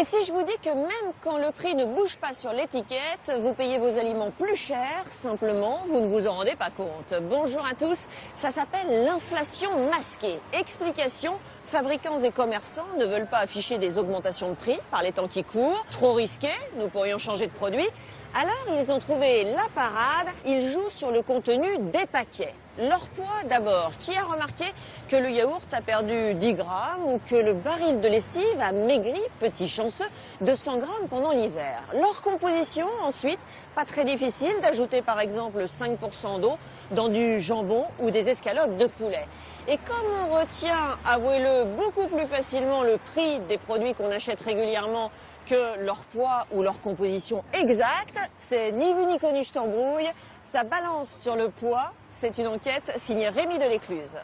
Et si je vous dis que même quand le prix ne bouge pas sur l'étiquette, vous payez vos aliments plus cher, simplement, vous ne vous en rendez pas compte. Bonjour à tous, ça s'appelle l'inflation masquée. Explication, fabricants et commerçants ne veulent pas afficher des augmentations de prix par les temps qui courent. Trop risqué, nous pourrions changer de produit. Alors ils ont trouvé la parade, ils jouent sur le contenu des paquets. Leur poids d'abord. Qui a remarqué que le yaourt a perdu 10 grammes ou que le baril de lessive a maigri, petit chanceux, de 100 grammes pendant l'hiver. Leur composition ensuite, pas très difficile d'ajouter par exemple 5% d'eau dans du jambon ou des escalopes de poulet. Et comme on retient, avouez-le, beaucoup plus facilement le prix des produits qu'on achète régulièrement que leur poids ou leur composition exacte, c'est ni vu ni connu, je t'embrouille, ça balance sur le poids. C'est une enquête signée Rémi Delécluse.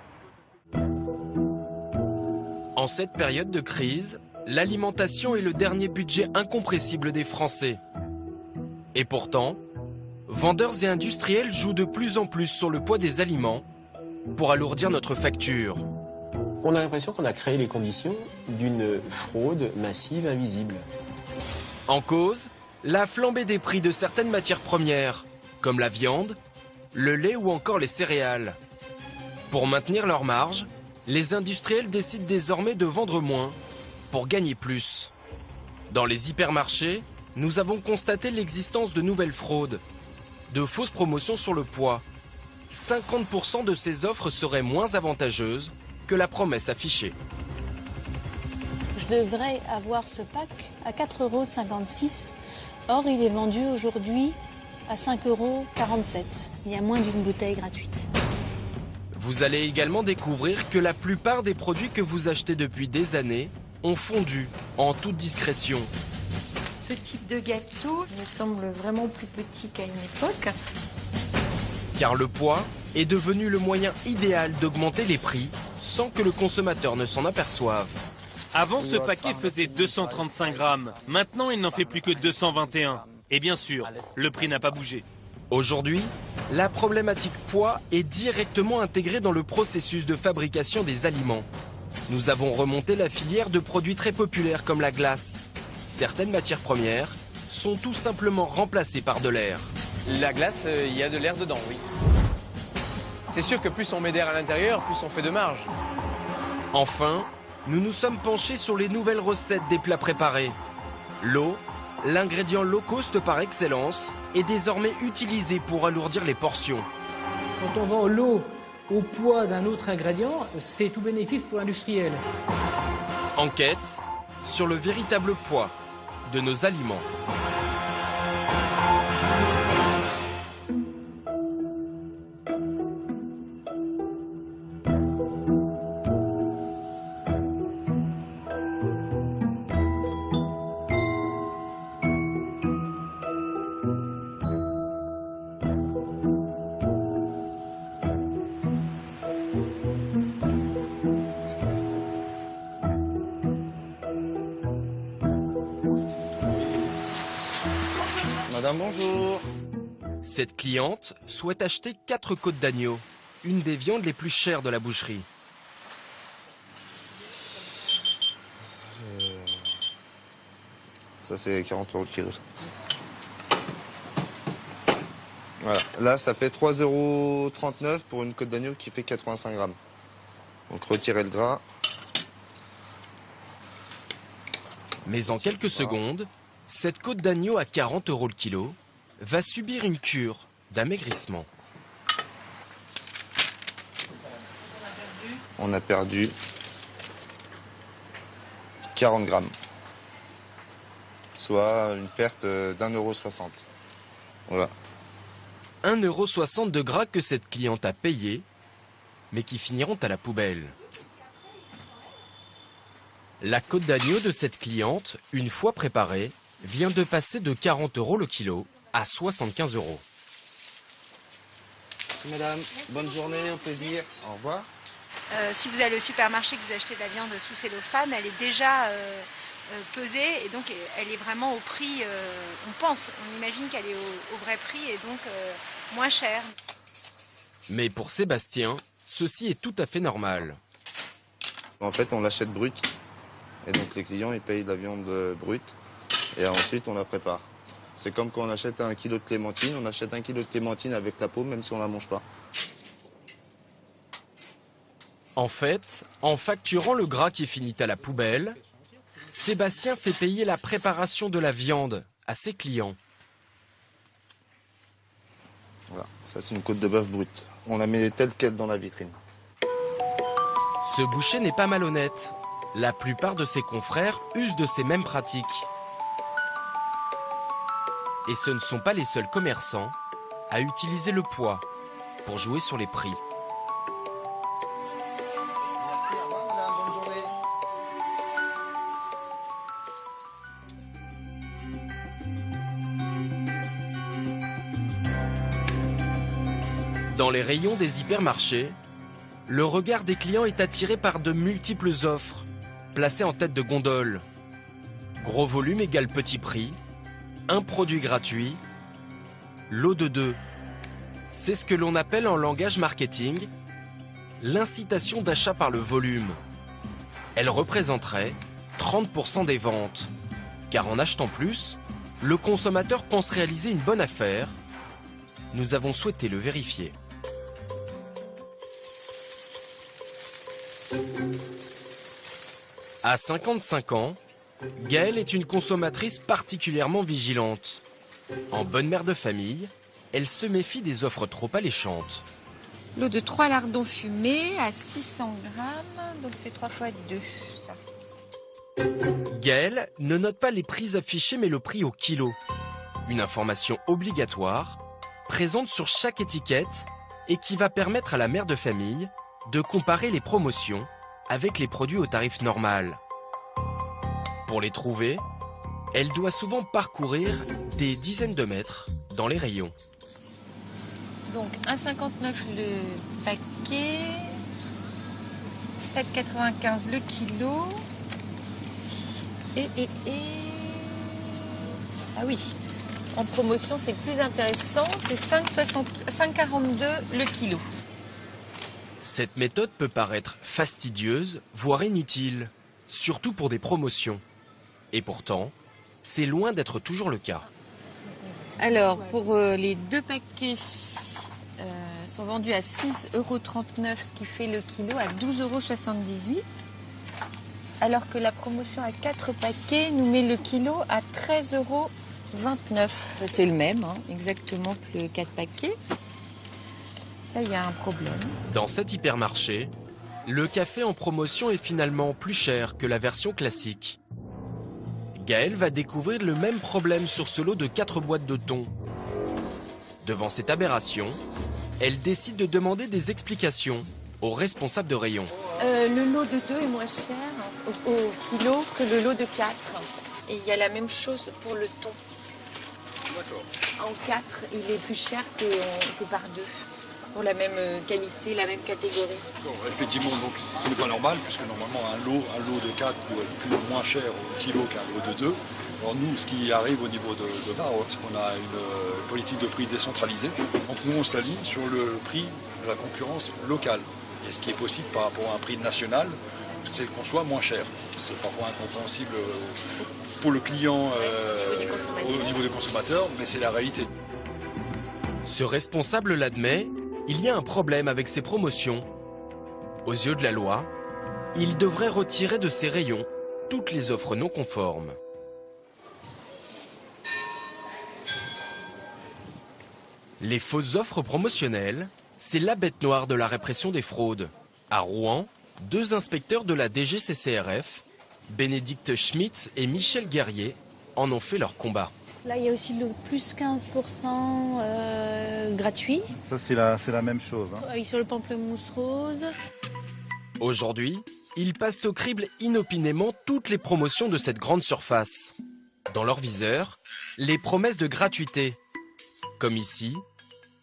En cette période de crise, l'alimentation est le dernier budget incompressible des Français. Et pourtant, vendeurs et industriels jouent de plus en plus sur le poids des aliments pour alourdir notre facture. On a l'impression qu'on a créé les conditions d'une fraude massive invisible. En cause, la flambée des prix de certaines matières premières, comme la viande, le lait ou encore les céréales. Pour maintenir leur marge, les industriels décident désormais de vendre moins pour gagner plus. Dans les hypermarchés, nous avons constaté l'existence de nouvelles fraudes, de fausses promotions sur le poids. 50% de ces offres seraient moins avantageuses que la promesse affichée. Je devrais avoir ce pack à 4,56 €. Or, il est vendu aujourd'hui à 5,47 €. Il y a moins d'une bouteille gratuite. Vous allez également découvrir que la plupart des produits que vous achetez depuis des années ont fondu en toute discrétion. Ce type de gâteau me semble vraiment plus petit qu'à une époque. Car le poids est devenu le moyen idéal d'augmenter les prix sans que le consommateur ne s'en aperçoive. Avant, ce paquet faisait 235 grammes. Maintenant, il n'en fait plus que 221. Et bien sûr, le prix n'a pas bougé. Aujourd'hui, la problématique poids est directement intégrée dans le processus de fabrication des aliments. Nous avons remonté la filière de produits très populaires comme la glace. Certaines matières premières sont tout simplement remplacées par de l'air. La glace, il y a de l'air dedans, oui. C'est sûr que plus on met d'air à l'intérieur, plus on fait de marge. Enfin, nous nous sommes penchés sur les nouvelles recettes des plats préparés. L'eau, l'ingrédient low cost par excellence, est désormais utilisé pour alourdir les portions. Quand on vend l'eau au poids d'un autre ingrédient, c'est tout bénéfice pour l'industriel. Enquête sur le véritable poids de nos aliments. Madame, bonjour. Cette cliente souhaite acheter 4 côtes d'agneau, une des viandes les plus chères de la boucherie. Ça, c'est 40 € le kilo. Ça. Voilà. Là, ça fait 3,39 € pour une côte d'agneau qui fait 85 grammes. Donc, retirez le gras. Mais en quelques secondes, cette côte d'agneau à 40 € le kilo va subir une cure d'amaigrissement. On a perdu 40 grammes. Soit une perte d'1,60 €. Voilà. 1,60 € de gras que cette cliente a payé, mais qui finiront à la poubelle. La côte d'agneau de cette cliente, une fois préparée, vient de passer de 40 € le kilo à 75 €. Merci madame, bonne journée, au plaisir, au revoir. Si vous allez au supermarché que vous achetez de la viande sous cellophane, elle est déjà pesée et donc elle est vraiment au prix, on imagine qu'elle est au vrai prix et donc moins chère. Mais pour Sébastien, ceci est tout à fait normal. En fait, on l'achète brut Et donc les clients, ils payent de la viande brute et ensuite on la prépare. C'est comme quand on achète 1 kilo de clémentine, on achète 1 kilo de clémentine avec la peau, même si on ne la mange pas. En fait, en facturant le gras qui finit à la poubelle, Sébastien fait payer la préparation de la viande à ses clients. Voilà, ça c'est une côte de bœuf brute. On la met telle qu'elle dans la vitrine. Ce boucher n'est pas malhonnête. La plupart de ses confrères usent de ces mêmes pratiques. Et ce ne sont pas les seuls commerçants à utiliser le poids pour jouer sur les prix. Merci, au revoir madame, bonne journée. Dans les rayons des hypermarchés, le regard des clients est attiré par de multiples offres, placées en tête de gondole. Gros volume égale petit prix, un produit gratuit, lot de 2. C'est ce que l'on appelle en langage marketing l'incitation d'achat par le volume. Elle représenterait 30% des ventes, car en achetant plus, le consommateur pense réaliser une bonne affaire. Nous avons souhaité le vérifier. À 55 ans, Gaëlle est une consommatrice particulièrement vigilante. En bonne mère de famille, elle se méfie des offres trop alléchantes. L'eau de 3 lardons fumés à 600 grammes, donc c'est 3 fois 2. Ça. Gaëlle ne note pas les prix affichés mais le prix au kilo. Une information obligatoire, présente sur chaque étiquette et qui va permettre à la mère de famille de comparer les promotions avec les produits au tarif normal. Pour les trouver, elle doit souvent parcourir des dizaines de mètres dans les rayons. Donc 1,59 le paquet, 7,95 le kilo. Ah oui, en promotion c'est plus intéressant, c'est 5,42 le kilo. Cette méthode peut paraître fastidieuse, voire inutile, surtout pour des promotions. Et pourtant, c'est loin d'être toujours le cas. Alors, pour les 2 paquets, sont vendus à 6,39 €, ce qui fait le kilo à 12,78 €. Alors que la promotion à 4 paquets nous met le kilo à 13,29 €. C'est le même, hein, exactement que le 4 paquets. Là, il y a un problème. Dans cet hypermarché, le café en promotion est finalement plus cher que la version classique. Gaëlle va découvrir le même problème sur ce lot de 4 boîtes de thon. Devant cette aberration, elle décide de demander des explications aux responsables de rayon. Le lot de 2 est moins cher au kilo que le lot de 4. Et il y a la même chose pour le thon. D'accord. En 4, il est plus cher que par 2. Pour la même qualité, la même catégorie. Bon, effectivement, donc ce n'est pas normal, puisque normalement un lot de 4 doit être moins cher au kilo qu'un lot de 2. Alors nous, ce qui arrive au niveau de Taro, c'est qu'on a une politique de prix décentralisée. Donc nous, on s'aligne sur le prix de la concurrence locale. Et ce qui est possible par rapport à un prix national, c'est qu'on soit moins cher. C'est parfois incompréhensible pour le client au niveau des consommateurs, mais c'est la réalité. Ce responsable l'admet, il y a un problème avec ces promotions. Aux yeux de la loi, il devrait retirer de ses rayons toutes les offres non conformes. Les fausses offres promotionnelles, c'est la bête noire de la répression des fraudes. À Rouen, 2 inspecteurs de la DGCCRF, Bénédicte Schmitz et Michel Guerrier, en ont fait leur combat. Là, il y a aussi le plus 15% gratuit. Ça, c'est la même chose. Hein. Sur le pamplemousse rose. Aujourd'hui, ils passent au crible inopinément toutes les promotions de cette grande surface. Dans leur viseur, les promesses de gratuité. Comme ici,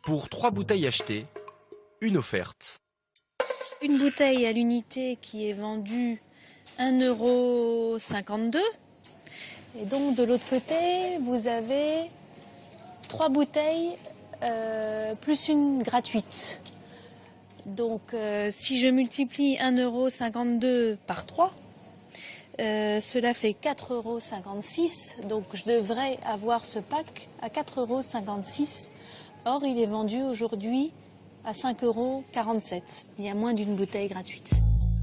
pour 3 bouteilles achetées, une offerte. Une bouteille à l'unité qui est vendue 1,52 €. Et donc de l'autre côté, vous avez 3 bouteilles plus une gratuite. Donc si je multiplie 1,52 € par 3, Cela fait 4,56 €, donc je devrais avoir ce pack à 4,56 €. Or, il est vendu aujourd'hui à 5,47 €. Il y a moins d'une bouteille gratuite.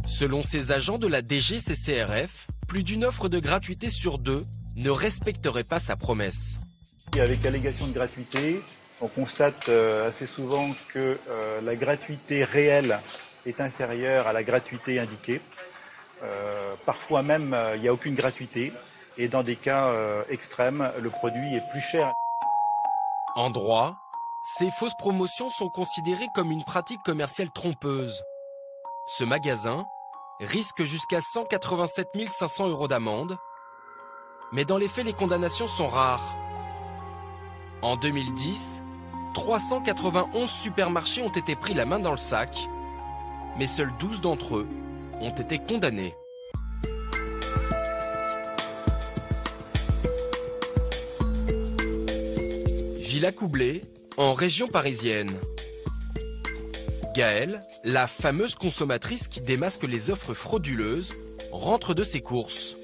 Selon ces agents de la DGCCRF, plus d'une offre de gratuité sur 2 ne respecterait pas sa promesse. Avec allégation de gratuité, on constate assez souvent que la gratuité réelle est inférieure à la gratuité indiquée. Parfois même, il n'y a aucune gratuité. Et dans des cas extrêmes, le produit est plus cher. En droit, ces fausses promotions sont considérées comme une pratique commerciale trompeuse. Ce magasin risque jusqu'à 187 500 € d'amende. Mais dans les faits, les condamnations sont rares. En 2010, 391 supermarchés ont été pris la main dans le sac, mais seuls 12 d'entre eux ont été condamnés. Villacoublay, en région parisienne. Gaëlle, la fameuse consommatrice qui démasque les offres frauduleuses, rentre de ses courses.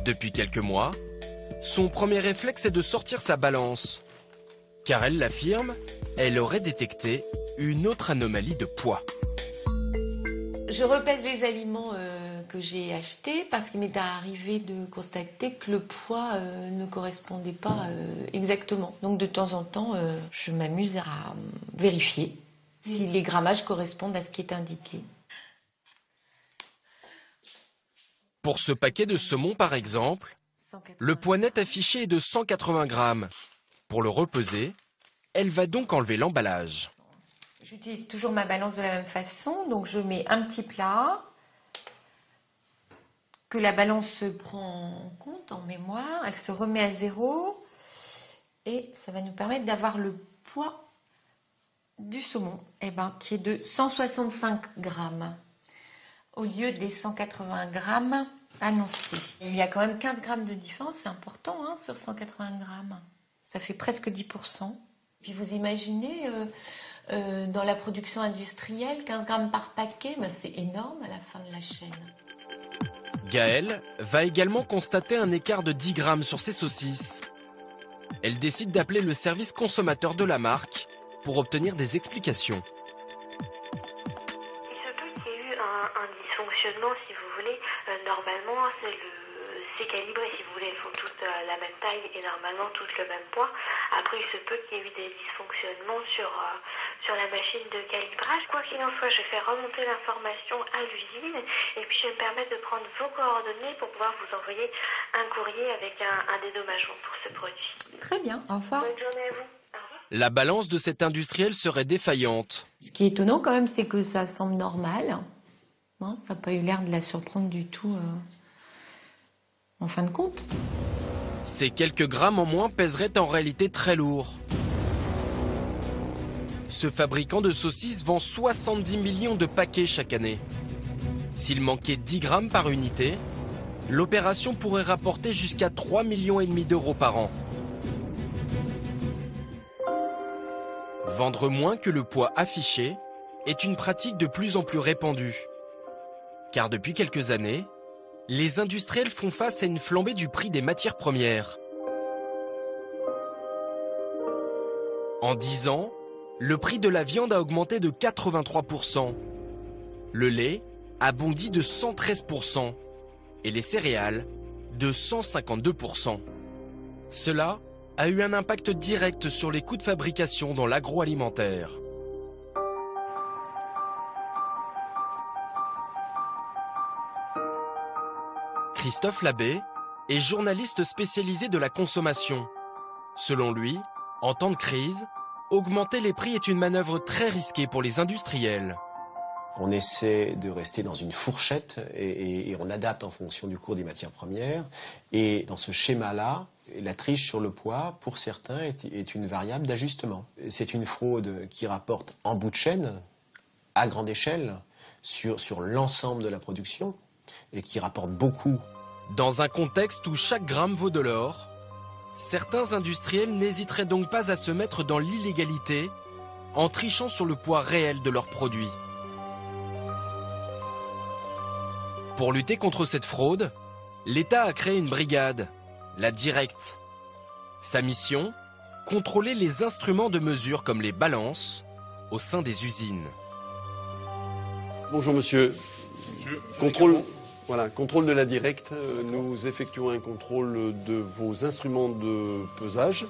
Depuis quelques mois, son premier réflexe est de sortir sa balance. Car elle l'affirme, elle aurait détecté une autre anomalie de poids. Je repèse les aliments que j'ai achetés parce qu'il m'est arrivé de constater que le poids ne correspondait pas exactement. Donc de temps en temps, je m'amuse à vérifier si les grammages correspondent à ce qui est indiqué. Pour ce paquet de saumon par exemple, le poids net affiché est de 180 grammes. Pour le repeser, elle va donc enlever l'emballage. J'utilise toujours ma balance de la même façon, donc je mets un petit plat que la balance se prend en compte, en mémoire, elle se remet à 0 et ça va nous permettre d'avoir le poids du saumon qui est de 165 grammes au lieu des 180 grammes annoncés. Il y a quand même 15 grammes de différence, c'est important sur 180 grammes, ça fait presque 10%. Puis vous imaginez, dans la production industrielle, 15 grammes par paquet, c'est énorme à la fin de la chaîne. Gaëlle va également constater un écart de 10 grammes sur ses saucisses. Elle décide d'appeler le service consommateur de la marque pour obtenir des explications. Il se peut qu'il y ait eu un dysfonctionnement, si vous voulez. Normalement, c'est calibré, si vous voulez, elles font toutes la même taille et normalement toutes le même poids. Après, il se peut qu'il y ait eu des dysfonctionnements sur la machine de calibrage. Quoi qu'il en soit, je fais remonter l'information à l'usine et puis je vais me permettre de prendre vos coordonnées pour pouvoir vous envoyer un courrier avec un dédommagement pour ce produit. Très bien, au revoir. Bonne journée à vous. La balance de cet industriel serait défaillante. Ce qui est étonnant quand même, c'est que ça semble normal. Ça n'a pas eu l'air de la surprendre du tout en fin de compte. Ces quelques grammes en moins pèseraient en réalité très lourd. Ce fabricant de saucisses vend 70 millions de paquets chaque année. S'il manquait 10 grammes par unité, l'opération pourrait rapporter jusqu'à 3,5 millions d'euros par an. Vendre moins que le poids affiché est une pratique de plus en plus répandue. Car depuis quelques années, les industriels font face à une flambée du prix des matières premières. En 10 ans, le prix de la viande a augmenté de 83%. Le lait a bondi de 113% et les céréales de 152%. Cela a eu un impact direct sur les coûts de fabrication dans l'agroalimentaire. Christophe Labbé est journaliste spécialisé de la consommation. Selon lui, en temps de crise, augmenter les prix est une manœuvre très risquée pour les industriels. On essaie de rester dans une fourchette et on adapte en fonction du cours des matières premières. Et dans ce schéma-là, la triche sur le poids, pour certains, est une variable d'ajustement. C'est une fraude qui rapporte en bout de chaîne, à grande échelle, sur l'ensemble de la production, et qui rapporte beaucoup. Dans un contexte où chaque gramme vaut de l'or, certains industriels n'hésiteraient donc pas à se mettre dans l'illégalité en trichant sur le poids réel de leurs produits. Pour lutter contre cette fraude, l'État a créé une brigade, la Directe. Sa mission, contrôler les instruments de mesure comme les balances au sein des usines. Bonjour monsieur. Contrôle de la Directe. Nous effectuons un contrôle de vos instruments de pesage.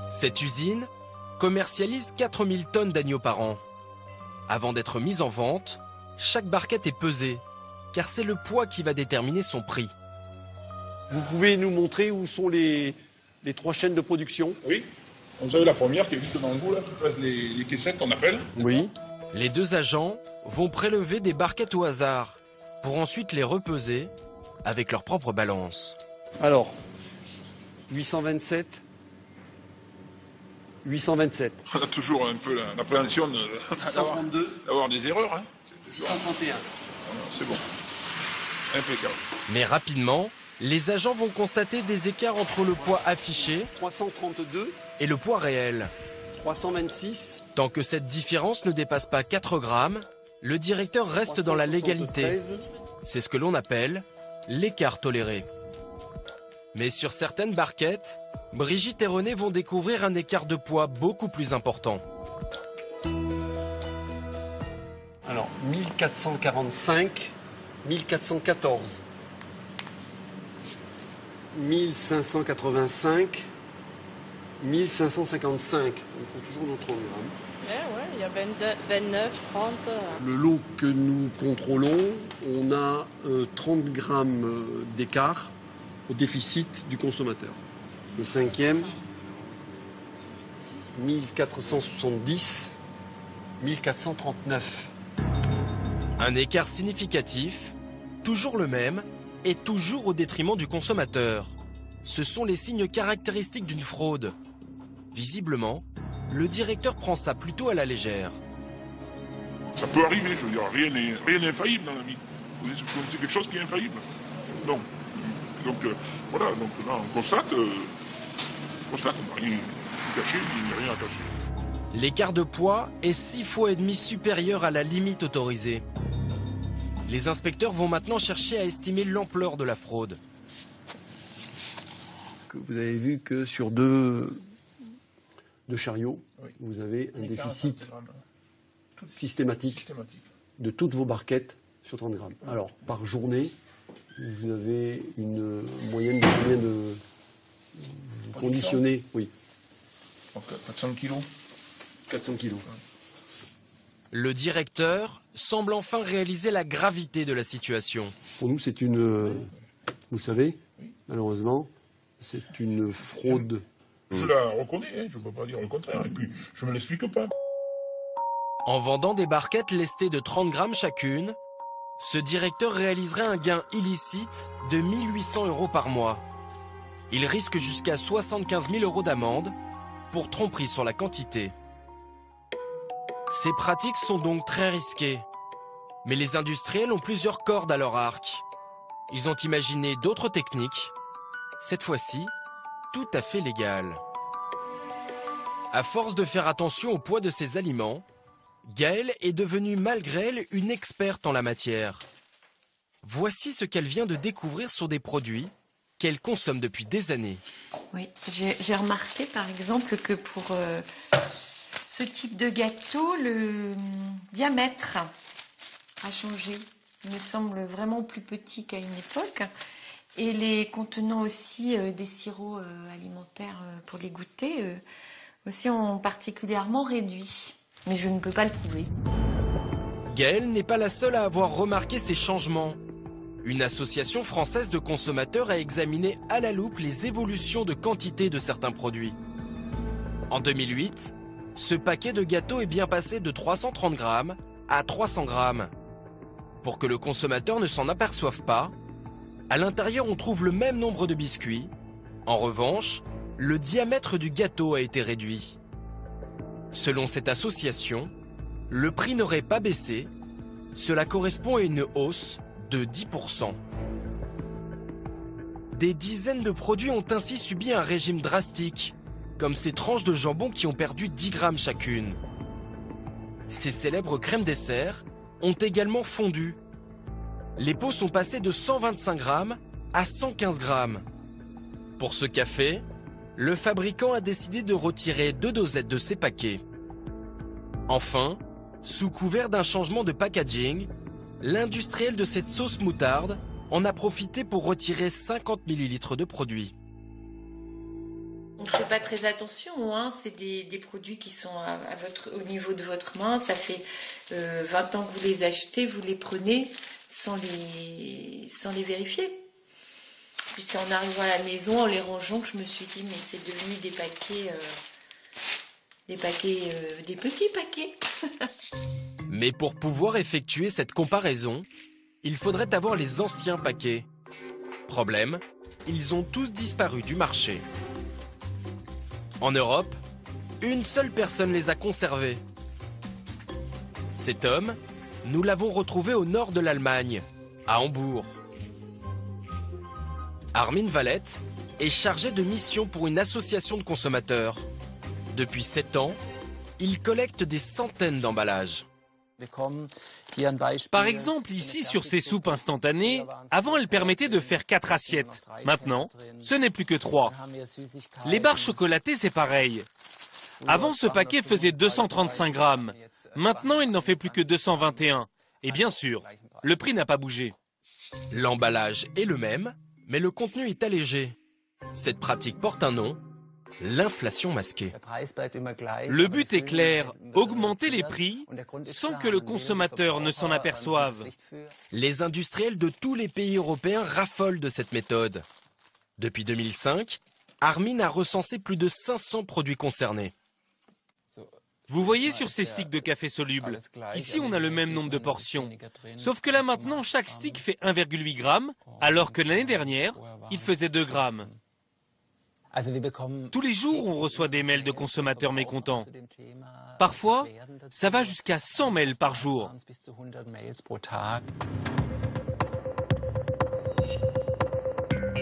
Cette usine commercialise 4000 tonnes d'agneaux par an. Avant d'être mise en vente, chaque barquette est pesée, car c'est le poids qui va déterminer son prix. Vous pouvez nous montrer où sont les 3 chaînes de production? Oui. Vous avez la première qui est juste devant vous, là, qui pèse les caissettes qu'on appelle. Oui. Les 2 agents vont prélever des barquettes au hasard, pour ensuite les repeser avec leur propre balance. Alors, 827. 827. On a toujours un peu l'appréhension d'avoir des erreurs. Hein. 631. C'est bon. Impeccable. Mais rapidement, les agents vont constater des écarts entre le poids affiché 332 et le poids réel. 326. Tant que cette différence ne dépasse pas 4 grammes, le directeur reste dans la légalité. C'est ce que l'on appelle l'écart toléré. Mais sur certaines barquettes, Brigitte et René vont découvrir un écart de poids beaucoup plus important. Alors, 1445, 1414, 1585, 1555. On trouve toujours nos 30 grammes. Ouais, il y a 29, 30. Le lot que nous contrôlons, on a 30 grammes d'écart au déficit du consommateur. Le 5e, 1470, 1439. Un écart significatif, toujours le même, et toujours au détriment du consommateur. Ce sont les signes caractéristiques d'une fraude. Visiblement, le directeur prend ça plutôt à la légère. Ça peut arriver, je veux dire, rien n'est infaillible dans la vie. C'est quelque chose qui est infaillible. Non. Donc voilà, donc là on constate, on n'a rien caché, il n'y a rien à cacher. L'écart de poids est 6,5 fois supérieur à la limite autorisée. Les inspecteurs vont maintenant chercher à estimer l'ampleur de la fraude. Vous avez vu que sur deux chariots, oui, vous avez un déficit systématique de toutes vos barquettes sur 30 grammes. Alors, par journée, vous avez une moyenne de combien de... Vous conditionnez, oui. 400 kilos. 400 kilos. Le directeur semble enfin réaliser la gravité de la situation. Pour nous, c'est une... Vous savez, malheureusement, c'est une fraude. Je la reconnais, hein, je ne peux pas dire le contraire. Et puis, je ne me l'explique pas. En vendant des barquettes lestées de 30 grammes chacune, ce directeur réaliserait un gain illicite de 1 800 € par mois. Il risque jusqu'à 75 000 € d'amende pour tromperie sur la quantité. Ces pratiques sont donc très risquées. Mais les industriels ont plusieurs cordes à leur arc. Ils ont imaginé d'autres techniques, cette fois-ci, tout à fait légales. À force de faire attention au poids de ses aliments, Gaëlle est devenue malgré elle une experte en la matière. Voici ce qu'elle vient de découvrir sur des produits qu'elle consomme depuis des années. Oui, j'ai remarqué par exemple que pour ce type de gâteau, le diamètre a changé. Il me semble vraiment plus petit qu'à une époque. Et les contenants aussi des sirops alimentaires pour les goûter aussi ont particulièrement réduit. Mais je ne peux pas le prouver. Gaëlle n'est pas la seule à avoir remarqué ces changements. Une association française de consommateurs a examiné à la loupe les évolutions de quantité de certains produits. En 2008, ce paquet de gâteaux est bien passé de 330 grammes à 300 grammes. Pour que le consommateur ne s'en aperçoive pas, à l'intérieur on trouve le même nombre de biscuits. En revanche, le diamètre du gâteau a été réduit. Selon cette association, le prix n'aurait pas baissé. Cela correspond à une hausse de 10%. Des dizaines de produits ont ainsi subi un régime drastique, comme ces tranches de jambon qui ont perdu 10 grammes chacune. Ces célèbres crèmes dessert ont également fondu. Les pots sont passés de 125 grammes à 115 grammes. Pour ce café, le fabricant a décidé de retirer 2 dosettes de ses paquets. Enfin, sous couvert d'un changement de packaging, l'industriel de cette sauce moutarde en a profité pour retirer 50 ml de produit. On ne fait pas très attention, hein. C'est des produits qui sont au niveau de votre main. Ça fait 20 ans que vous les achetez, vous les prenez sans les vérifier. Puis c'est en arrivant à la maison, en les rangeant, que je me suis dit, mais c'est devenu des petits paquets. Mais pour pouvoir effectuer cette comparaison, il faudrait avoir les anciens paquets. Problème, ils ont tous disparu du marché. En Europe, une seule personne les a conservés. Cet homme, nous l'avons retrouvé au nord de l'Allemagne, à Hambourg. Armin Valette est chargé de mission pour une association de consommateurs. Depuis 7 ans, il collecte des centaines d'emballages. Par exemple, ici, sur ces soupes instantanées, avant, elles permettaient de faire 4 assiettes. Maintenant, ce n'est plus que 3. Les barres chocolatées, c'est pareil. Avant, ce paquet faisait 235 grammes. Maintenant, il n'en fait plus que 221. Et bien sûr, le prix n'a pas bougé. L'emballage est le même, mais le contenu est allégé. Cette pratique porte un nom, l'inflation masquée. Le but est clair, augmenter les prix sans que le consommateur ne s'en aperçoive. Les industriels de tous les pays européens raffolent de cette méthode. Depuis 2005, Armin a recensé plus de 500 produits concernés. Vous voyez sur ces sticks de café soluble, ici on a le même nombre de portions. Sauf que là maintenant, chaque stick fait 1,8 g, alors que l'année dernière, il faisait 2 grammes. Tous les jours, on reçoit des mails de consommateurs mécontents. Parfois, ça va jusqu'à 100 mails par jour.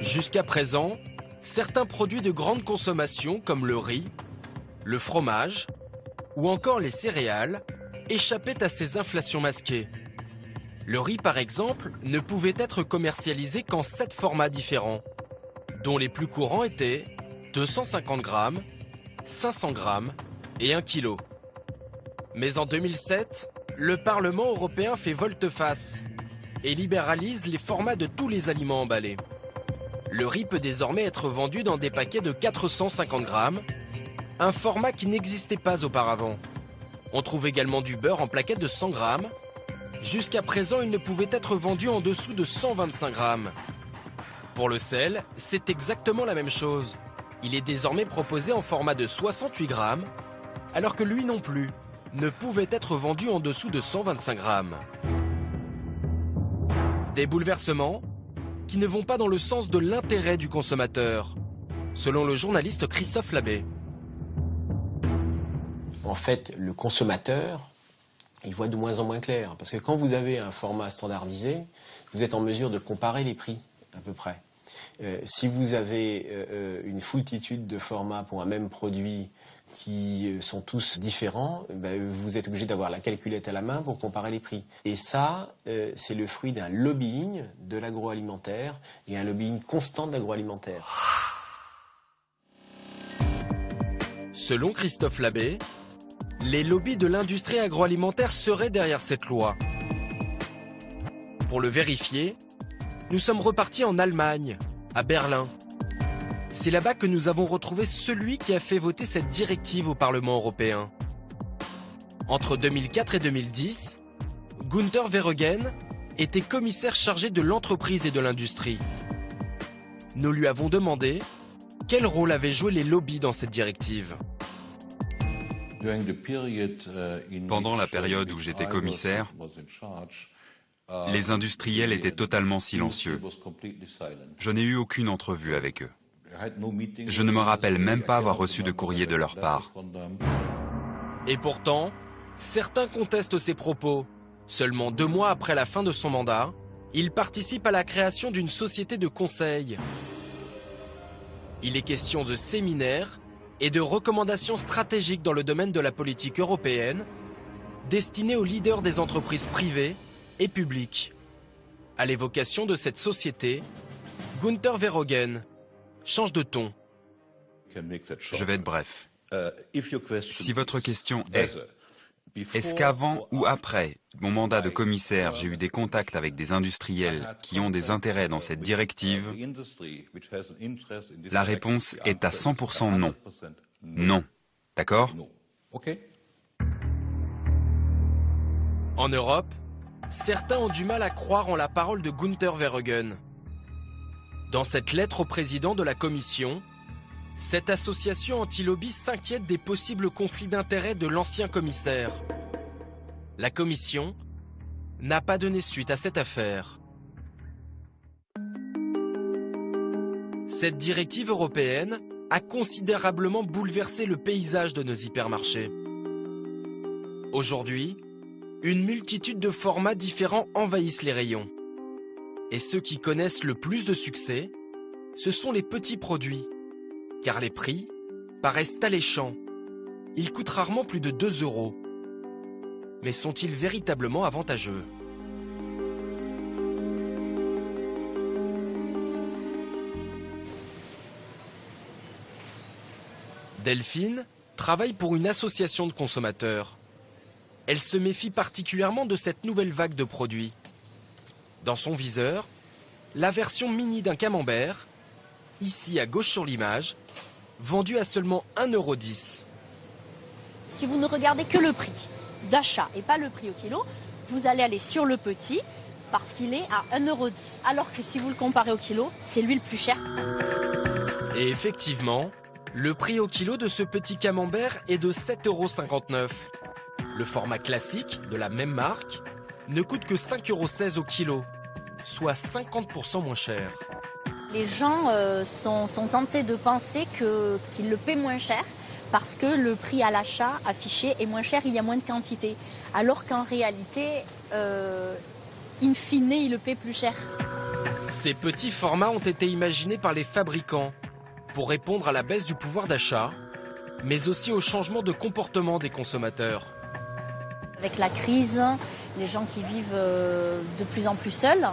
Jusqu'à présent, certains produits de grande consommation comme le riz, le fromage ou encore les céréales échappaient à ces inflations masquées. Le riz, par exemple, ne pouvait être commercialisé qu'en 7 formats différents, dont les plus courants étaient 250 grammes, 500 grammes et 1 kg. Mais en 2007, le Parlement européen fait volte-face et libéralise les formats de tous les aliments emballés. Le riz peut désormais être vendu dans des paquets de 450 grammes, un format qui n'existait pas auparavant. On trouve également du beurre en plaquettes de 100 grammes. Jusqu'à présent, il ne pouvait être vendu en dessous de 125 grammes. Pour le sel, c'est exactement la même chose. Il est désormais proposé en format de 68 grammes, alors que lui non plus ne pouvait être vendu en dessous de 125 grammes. Des bouleversements qui ne vont pas dans le sens de l'intérêt du consommateur, selon le journaliste Christophe Labbé. En fait, le consommateur, il voit de moins en moins clair. Parce que quand vous avez un format standardisé, vous êtes en mesure de comparer les prix, à peu près. Si vous avez une foultitude de formats pour un même produit qui sont tous différents, vous êtes obligé d'avoir la calculette à la main pour comparer les prix. Et ça, c'est le fruit d'un lobbying de l'agroalimentaire et un lobbying constant de l'agroalimentaire. Selon Christophe Labbé, les lobbies de l'industrie agroalimentaire seraient derrière cette loi. Pour le vérifier, nous sommes repartis en Allemagne, à Berlin. C'est là-bas que nous avons retrouvé celui qui a fait voter cette directive au Parlement européen. Entre 2004 et 2010, Günther Verheugen était commissaire chargé de l'entreprise et de l'industrie. Nous lui avons demandé quel rôle avaient joué les lobbies dans cette directive. Pendant la période où j'étais commissaire, les industriels étaient totalement silencieux. Je n'ai eu aucune entrevue avec eux. Je ne me rappelle même pas avoir reçu de courrier de leur part. Et pourtant, certains contestent ces propos. Seulement 2 mois après la fin de son mandat, il participe à la création d'une société de conseil. Il est question de séminaires et de recommandations stratégiques dans le domaine de la politique européenne, destinées aux leaders des entreprises privées et publiques. À l'évocation de cette société, Günther Verheugen change de ton. Je vais être bref. Si votre question est « Est-ce qu'avant ou après mon mandat de commissaire, j'ai eu des contacts avec des industriels qui ont des intérêts dans cette directive ?» La réponse est à 100% non. Non. D'accord ? En Europe, certains ont du mal à croire en la parole de Günther Verheugen. Dans cette lettre au président de la Commission, cette association anti-lobby s'inquiète des possibles conflits d'intérêts de l'ancien commissaire. La Commission n'a pas donné suite à cette affaire. Cette directive européenne a considérablement bouleversé le paysage de nos hypermarchés. Aujourd'hui, une multitude de formats différents envahissent les rayons. Et ceux qui connaissent le plus de succès, ce sont les petits produits. Car les prix paraissent alléchants. Ils coûtent rarement plus de 2 €. Mais sont-ils véritablement avantageux ? Delphine travaille pour une association de consommateurs. Elle se méfie particulièrement de cette nouvelle vague de produits. Dans son viseur, la version mini d'un camembert, ici à gauche sur l'image, vendu à seulement 1,10 €. Si vous ne regardez que le prix d'achat et pas le prix au kilo, vous allez aller sur le petit parce qu'il est à 1,10 €. Alors que si vous le comparez au kilo, c'est lui le plus cher. Et effectivement, le prix au kilo de ce petit camembert est de 7,59 €. Le format classique de la même marque ne coûte que 5,16 € au kilo, soit 50% moins cher. Les gens sont tentés de penser qu'ils le paient moins cher parce que le prix à l'achat affiché est moins cher, il y a moins de quantité. Alors qu'en réalité, in fine, il le paie plus cher. Ces petits formats ont été imaginés par les fabricants pour répondre à la baisse du pouvoir d'achat, mais aussi au changement de comportement des consommateurs. Avec la crise, les gens qui vivent de plus en plus seuls,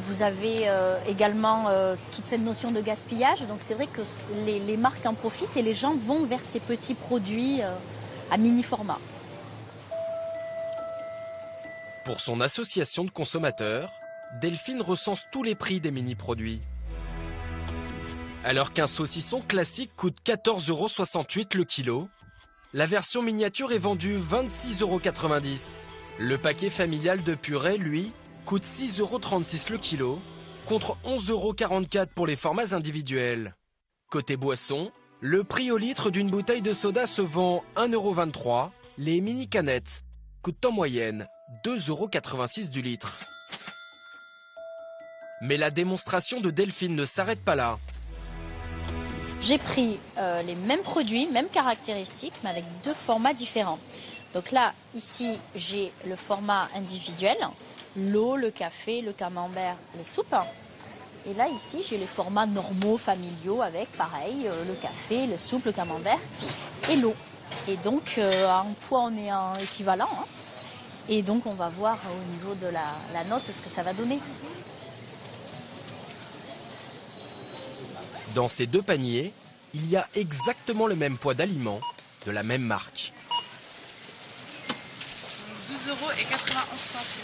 vous avez également toute cette notion de gaspillage. Donc c'est vrai que les marques en profitent et les gens vont vers ces petits produits à mini format. Pour son association de consommateurs, Delphine recense tous les prix des mini-produits. Alors qu'un saucisson classique coûte 14,68 € le kilo, la version miniature est vendue 26,90 €. Le paquet familial de purée, lui, coûte 6,36 € le kilo, contre 11,44 € pour les formats individuels. Côté boisson, le prix au litre d'une bouteille de soda se vend 1,23 €. Les mini-canettes coûtent en moyenne 2,86 € du litre. Mais la démonstration de Delphine ne s'arrête pas là. J'ai pris les mêmes produits, mêmes caractéristiques, mais avec deux formats différents. Donc là, ici, j'ai le format individuel, l'eau, le café, le camembert, les soupes. Et là, ici, j'ai les formats normaux, familiaux, avec, pareil, le café, le soupe, le camembert et l'eau. Et donc, en poids, on est en équivalent. Hein. Et donc, on va voir au niveau de la note ce que ça va donner. Dans ces deux paniers, il y a exactement le même poids d'aliments de la même marque. 12,91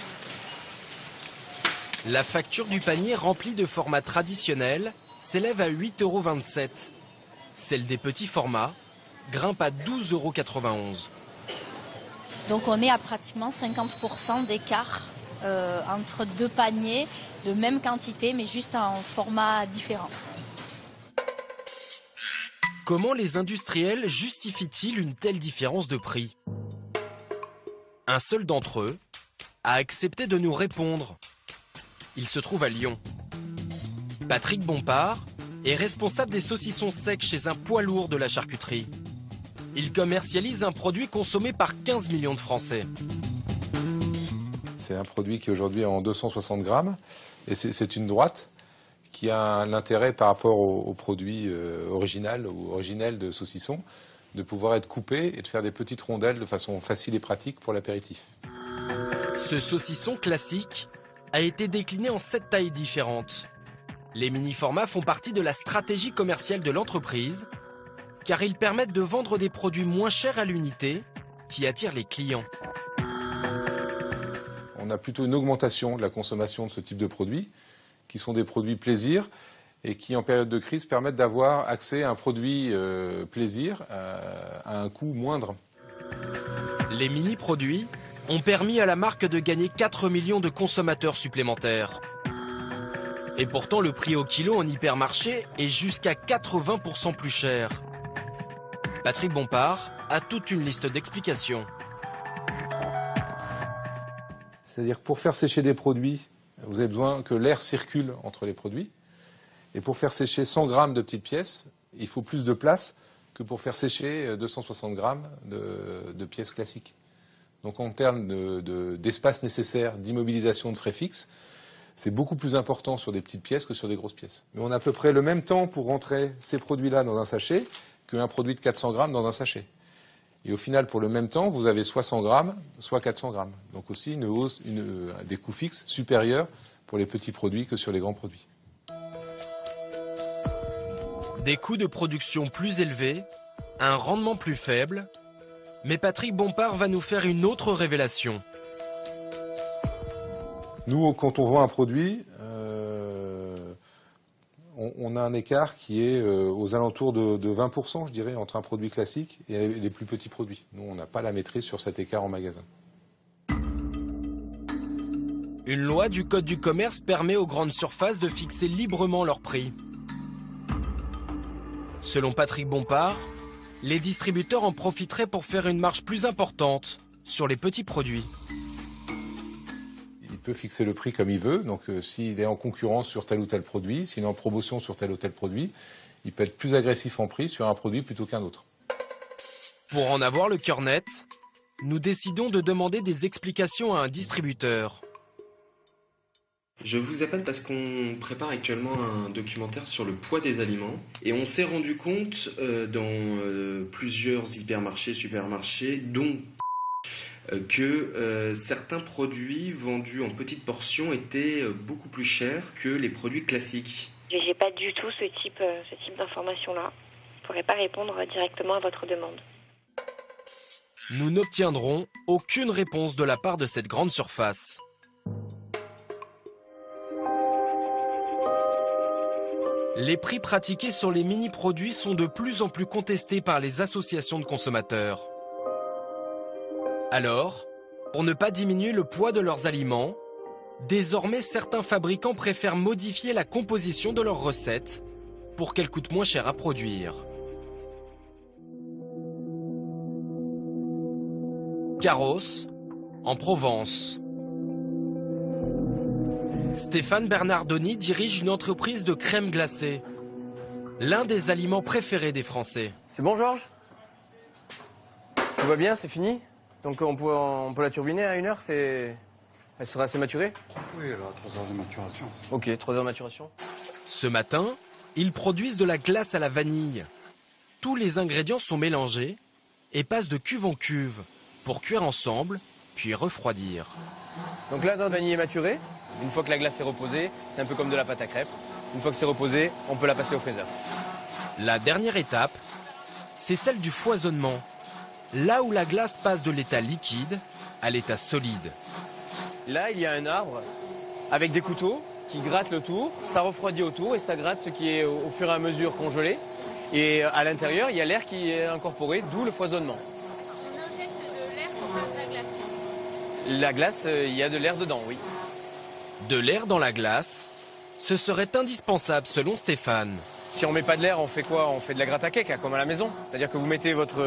€. La facture du panier rempli de formats traditionnels s'élève à 8,27 €. Celle des petits formats grimpe à 12,91 €. Donc on est à pratiquement 50% d'écart entre deux paniers de même quantité, mais juste en format différent. Comment les industriels justifient-ils une telle différence de prix? Un seul d'entre eux a accepté de nous répondre. Il se trouve à Lyon. Patrick Bompard est responsable des saucissons secs chez un poids lourd de la charcuterie. Il commercialise un produit consommé par 15 millions de Français. C'est un produit qui aujourd'hui est en 260 grammes et c'est une droite qui a un intérêt par rapport au produit original ou originel de saucisson, de pouvoir être coupé et de faire des petites rondelles de façon facile et pratique pour l'apéritif. Ce saucisson classique a été décliné en 7 tailles différentes. Les mini-formats font partie de la stratégie commerciale de l'entreprise, car ils permettent de vendre des produits moins chers à l'unité, qui attirent les clients. On a plutôt une augmentation de la consommation de ce type de produits, qui sont des produits plaisir, et qui, en période de crise, permettent d'avoir accès à un produit plaisir à un coût moindre. Les mini-produits ont permis à la marque de gagner 4 millions de consommateurs supplémentaires. Et pourtant, le prix au kilo en hypermarché est jusqu'à 80% plus cher. Patrick Bompard a toute une liste d'explications. C'est-à-dire que pour faire sécher des produits, vous avez besoin que l'air circule entre les produits. Et pour faire sécher 100 grammes de petites pièces, il faut plus de place que pour faire sécher 260 grammes de pièces classiques. Donc en termes d'espace nécessaire, d'immobilisation de frais fixes, c'est beaucoup plus important sur des petites pièces que sur des grosses pièces. Mais on a à peu près le même temps pour rentrer ces produits-là dans un sachet qu'un produit de 400 grammes dans un sachet. Et au final, pour le même temps, vous avez soit 100 grammes, soit 400 grammes. Donc aussi une hausse, des coûts fixes supérieurs pour les petits produits que sur les grands produits. Des coûts de production plus élevés, un rendement plus faible, mais Patrick Bompard va nous faire une autre révélation. Nous, quand on vend un produit, on a un écart qui est aux alentours de 20%, je dirais, entre un produit classique et les plus petits produits. Nous, on n'a pas la maîtrise sur cet écart en magasin. Une loi du Code du commerce permet aux grandes surfaces de fixer librement leurs prix. Selon Patrick Bompard, les distributeurs en profiteraient pour faire une marge plus importante sur les petits produits. Il peut fixer le prix comme il veut, donc s'il est en concurrence sur tel ou tel produit, s'il est en promotion sur tel ou tel produit, il peut être plus agressif en prix sur un produit plutôt qu'un autre. Pour en avoir le cœur net, nous décidons de demander des explications à un distributeur. Je vous appelle parce qu'on prépare actuellement un documentaire sur le poids des aliments et on s'est rendu compte dans plusieurs hypermarchés, supermarchés, dont que certains produits vendus en petites portions étaient beaucoup plus chers que les produits classiques. J'ai pas du tout ce type d'information-là. Je ne pourrais pas répondre directement à votre demande. Nous n'obtiendrons aucune réponse de la part de cette grande surface. Les prix pratiqués sur les mini-produits sont de plus en plus contestés par les associations de consommateurs. Alors, pour ne pas diminuer le poids de leurs aliments, désormais certains fabricants préfèrent modifier la composition de leurs recettes pour qu'elles coûtent moins cher à produire. Carros, en Provence. Stéphane Bernardoni dirige une entreprise de crème glacée, l'un des aliments préférés des Français. C'est bon, Georges? Tout va bien, c'est fini? Donc on peut la turbiner à 1 heure, elle sera assez maturée? Oui, elle a 3 heures de maturation. Ok, 3 heures de maturation. Ce matin, ils produisent de la glace à la vanille. Tous les ingrédients sont mélangés et passent de cuve en cuve pour cuire ensemble, puis refroidir. Donc là, notre vanille est maturée. Une fois que la glace est reposée, c'est un peu comme de la pâte à crêpes. Une fois que c'est reposé, on peut la passer au freezer. La dernière étape, c'est celle du foisonnement. Là où la glace passe de l'état liquide à l'état solide. Là, il y a un arbre avec des couteaux qui grattent le tour. Ça refroidit autour et ça gratte ce qui est au fur et à mesure congelé. Et à l'intérieur, il y a l'air qui est incorporé, d'où le foisonnement. On injecte de l'air pour faire de la glace. La glace, il y a de l'air dedans, oui. De l'air dans la glace, ce serait indispensable selon Stéphane. Si on met pas de l'air, on fait quoi? On fait de la gratte à cake, comme à la maison. C'est-à-dire que vous mettez votre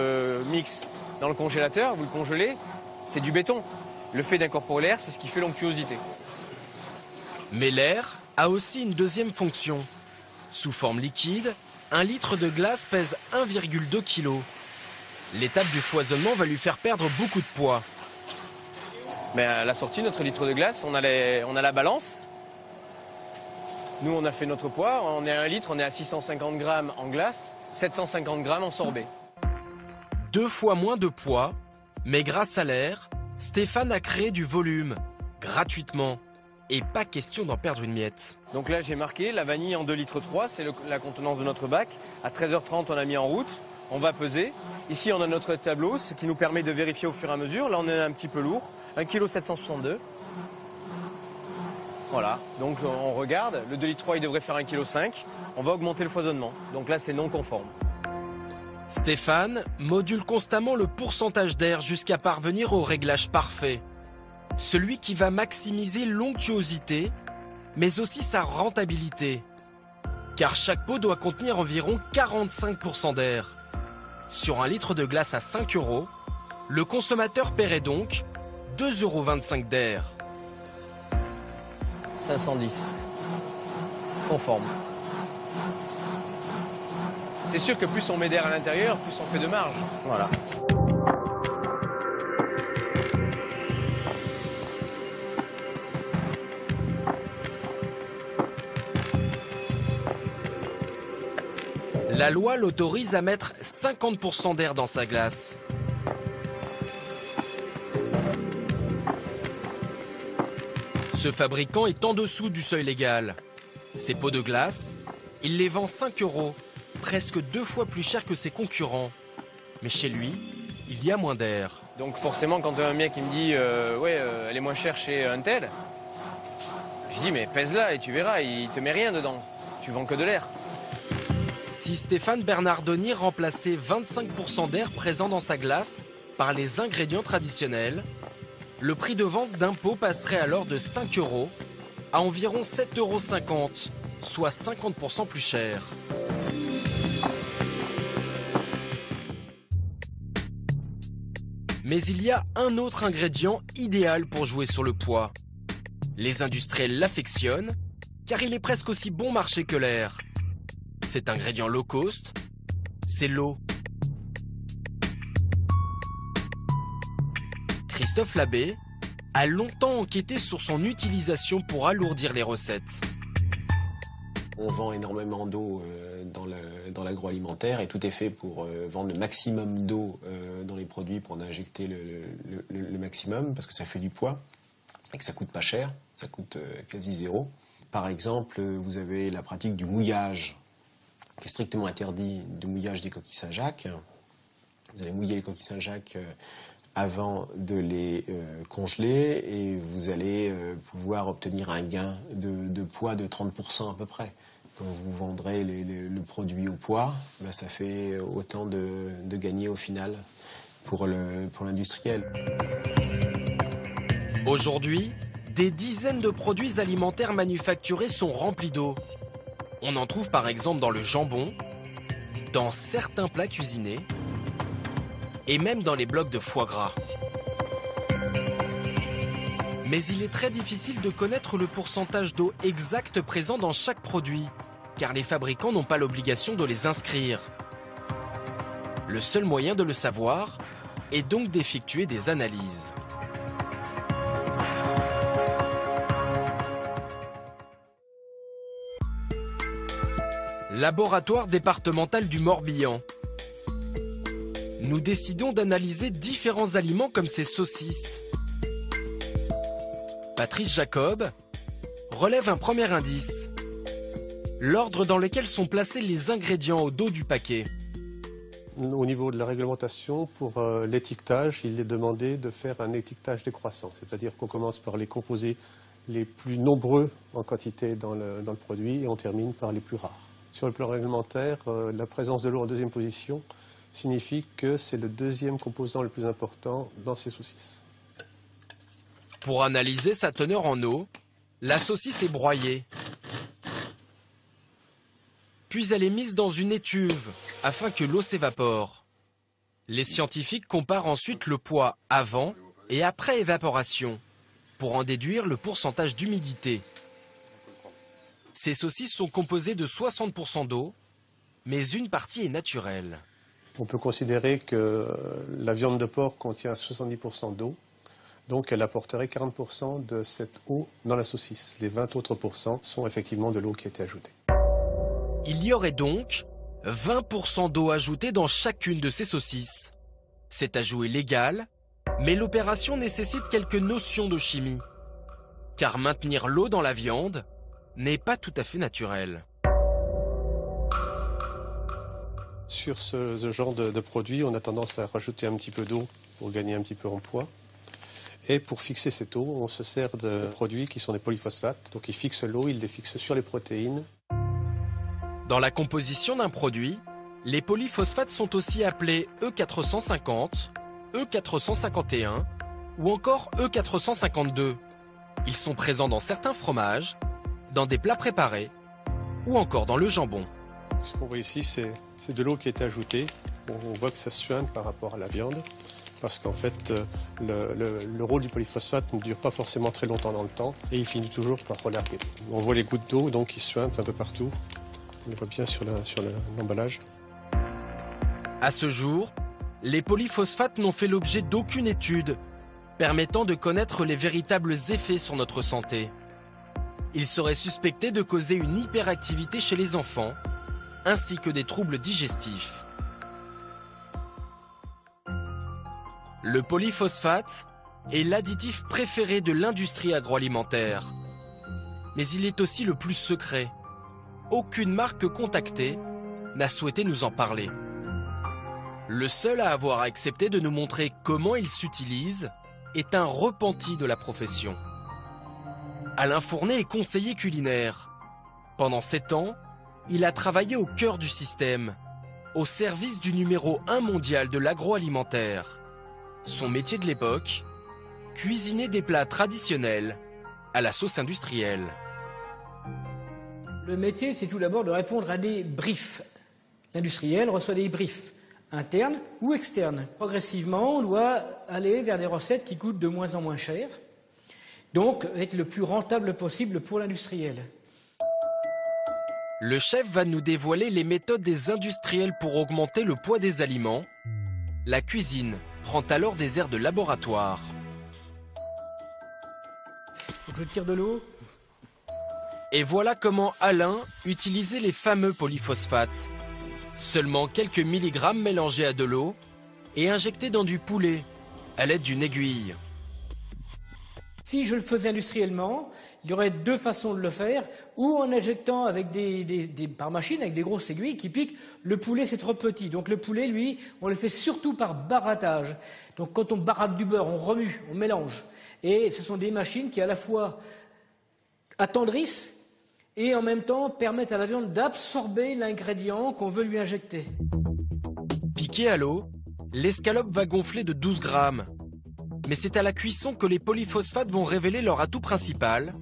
mix dans le congélateur, vous le congelez, c'est du béton. Le fait d'incorporer l'air, c'est ce qui fait l'onctuosité. Mais l'air a aussi une deuxième fonction. Sous forme liquide, 1 litre de glace pèse 1,2 kg. L'étape du foisonnement va lui faire perdre beaucoup de poids. Mais à la sortie, notre litre de glace, on a la balance. Nous, on a fait notre poids, on est à 1 litre, on est à 650 grammes en glace, 750 grammes en sorbet. 2 fois moins de poids, mais grâce à l'air, Stéphane a créé du volume, gratuitement. Et pas question d'en perdre une miette. Donc là, j'ai marqué la vanille en 2,3 litres, c'est la contenance de notre bac. À 13h30, on a mis en route, on va peser. Ici, on a notre tableau, ce qui nous permet de vérifier au fur et à mesure. Là, on est un petit peu lourd, 1,762 kg. Voilà, donc on regarde, le 2,3 litres, il devrait faire 1,5 kg. On va augmenter le foisonnement. Donc là, c'est non conforme. Stéphane module constamment le pourcentage d'air jusqu'à parvenir au réglage parfait. Celui qui va maximiser l'onctuosité, mais aussi sa rentabilité. Car chaque pot doit contenir environ 45% d'air. Sur 1 litre de glace à 5 €, le consommateur paierait donc 2,25 € d'air. 510. Conforme. C'est sûr que plus on met d'air à l'intérieur, plus on fait de marge. Voilà. La loi l'autorise à mettre 50% d'air dans sa glace. Ce fabricant est en dessous du seuil légal. Ses pots de glace, il les vend 5 €, presque 2 fois plus cher que ses concurrents. Mais chez lui, il y a moins d'air. Donc forcément, quand un mec il me dit ouais, elle est moins chère chez un tel, je dis mais pèse-la et tu verras, il te met rien dedans. Tu vends que de l'air. Si Stéphane Bernardoni remplaçait 25% d'air présent dans sa glace par les ingrédients traditionnels, le prix de vente d'un pot passerait alors de 5 € à environ 7,50 €, soit 50% plus cher. Mais il y a un autre ingrédient idéal pour jouer sur le poids. Les industriels l'affectionnent car il est presque aussi bon marché que l'air. Cet ingrédient low cost, c'est l'eau. Christophe Labbé a longtemps enquêté sur son utilisation pour alourdir les recettes. On vend énormément d'eau dans l'agroalimentaire et tout est fait pour vendre le maximum d'eau dans les produits pour en injecter le maximum parce que ça fait du poids et que ça coûte pas cher, ça coûte quasi zéro. Par exemple, vous avez la pratique du mouillage qui est strictement interdit, du mouillage des coquilles Saint-Jacques. Vous allez mouiller les coquilles Saint-Jacques avant de les congeler et vous allez pouvoir obtenir un gain de poids de 30% à peu près. Quand vous vendrez le produit au poids, ben ça fait autant de gagner au final pour l'industriel. Aujourd'hui, des dizaines de produits alimentaires manufacturés sont remplis d'eau. On en trouve par exemple dans le jambon, dans certains plats cuisinés et même dans les blocs de foie gras. Mais il est très difficile de connaître le pourcentage d'eau exact présent dans chaque produit, car les fabricants n'ont pas l'obligation de les inscrire. Le seul moyen de le savoir est donc d'effectuer des analyses. Laboratoire départemental du Morbihan. Nous décidons d'analyser différents aliments comme ces saucisses. Patrice Jacob relève un premier indice. L'ordre dans lequel sont placés les ingrédients au dos du paquet. Au niveau de la réglementation, pour l'étiquetage, il est demandé de faire un étiquetage décroissant. C'est-à-dire qu'on commence par les composés les plus nombreux en quantité dans le produit et on termine par les plus rares. Sur le plan réglementaire, la présence de l'eau en deuxième position signifie que c'est le deuxième composant le plus important dans ces saucisses. Pour analyser sa teneur en eau, la saucisse est broyée. Puis elle est mise dans une étuve afin que l'eau s'évapore. Les scientifiques comparent ensuite le poids avant et après évaporation pour en déduire le pourcentage d'humidité. Ces saucisses sont composées de 60% d'eau, mais une partie est naturelle. On peut considérer que la viande de porc contient 70% d'eau Donc elle apporterait 40% de cette eau dans la saucisse. Les 20 autres pourcents sont effectivement de l'eau qui a été ajoutée. Il y aurait donc 20% d'eau ajoutée dans chacune de ces saucisses. C'est ajout légal, mais l'opération nécessite quelques notions de chimie. Car maintenir l'eau dans la viande n'est pas tout à fait naturel. Sur ce genre de produit, on a tendance à rajouter un petit peu d'eau pour gagner un petit peu en poids. Et pour fixer cette eau, on se sert de produits qui sont des polyphosphates. Donc ils fixent l'eau, ils les fixent sur les protéines. Dans la composition d'un produit, les polyphosphates sont aussi appelés E450, E451 ou encore E452. Ils sont présents dans certains fromages, dans des plats préparés ou encore dans le jambon. Ce qu'on voit ici, c'est de l'eau qui est ajoutée. On voit que ça suinte par rapport à la viande parce qu'en fait, le rôle du polyphosphate ne dure pas forcément très longtemps dans le temps et il finit toujours par relarguer. On voit les gouttes d'eau donc qui suintent un peu partout. On les voit bien sur l'emballage. À ce jour, les polyphosphates n'ont fait l'objet d'aucune étude permettant de connaître les véritables effets sur notre santé. Ils seraient suspectés de causer une hyperactivité chez les enfants, ainsi que des troubles digestifs. Le polyphosphate est l'additif préféré de l'industrie agroalimentaire. Mais il est aussi le plus secret. Aucune marque contactée n'a souhaité nous en parler. Le seul à avoir accepté de nous montrer comment il s'utilise est un repenti de la profession. Alain Fournet est conseiller culinaire. Pendant 7 ans, il a travaillé au cœur du système, au service du numéro 1 mondial de l'agroalimentaire. Son métier de l'époque, cuisiner des plats traditionnels à la sauce industrielle. Le métier, c'est tout d'abord de répondre à des briefs. L'industriel reçoit des briefs, internes ou externes. Progressivement, on doit aller vers des recettes qui coûtent de moins en moins cher, donc être le plus rentable possible pour l'industriel. Le chef va nous dévoiler les méthodes des industriels pour augmenter le poids des aliments. La cuisine prend alors des airs de laboratoire. Donc je tire de l'eau. Et voilà comment Alain utilisait les fameux polyphosphates. Seulement quelques milligrammes mélangés à de l'eau et injectés dans du poulet à l'aide d'une aiguille. Si je le faisais industriellement, il y aurait 2 façons de le faire, ou en injectant avec par machine, avec des grosses aiguilles qui piquent. Le poulet, c'est trop petit. Donc le poulet, lui, on le fait surtout par barattage. Donc quand on baratte du beurre, on remue, on mélange. Et ce sont des machines qui à la fois attendrissent et en même temps permettent à la viande d'absorber l'ingrédient qu'on veut lui injecter. Piqué à l'eau, l'escalope va gonfler de 12 grammes. Mais c'est à la cuisson que les polyphosphates vont révéler leur atout principal,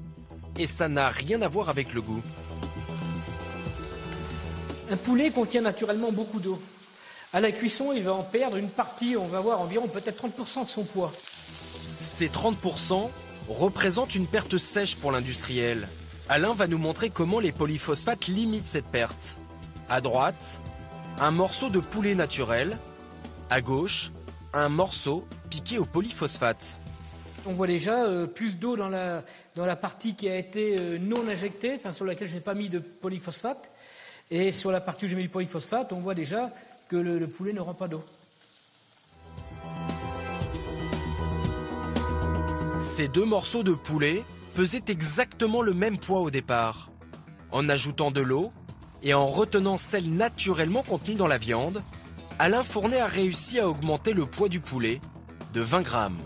et ça n'a rien à voir avec le goût. Un poulet contient naturellement beaucoup d'eau. À la cuisson, il va en perdre une partie, on va avoir environ peut-être 30% de son poids. Ces 30% représentent une perte sèche pour l'industriel. Alain va nous montrer comment les polyphosphates limitent cette perte. À droite, un morceau de poulet naturel. À gauche, un morceau piqué au polyphosphate. On voit déjà plus d'eau dans la partie qui a été non injectée, enfin sur laquelle je n'ai pas mis de polyphosphate. Et sur la partie où j'ai mis du polyphosphate, on voit déjà que le poulet ne rend pas d'eau. Ces 2 morceaux de poulet pesaient exactement le même poids au départ. En ajoutant de l'eau et en retenant celle naturellement contenue dans la viande, Alain Fournet a réussi à augmenter le poids du poulet de 20 grammes.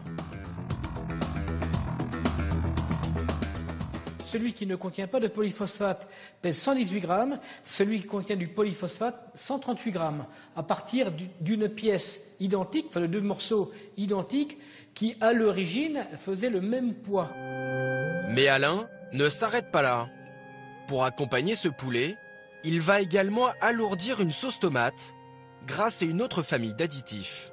Celui qui ne contient pas de polyphosphate pèse 118 grammes, celui qui contient du polyphosphate 138 grammes, à partir d'une pièce identique, enfin de 2 morceaux identiques, qui à l'origine faisaient le même poids. Mais Alain ne s'arrête pas là. Pour accompagner ce poulet, il va également alourdir une sauce tomate grâce à une autre famille d'additifs.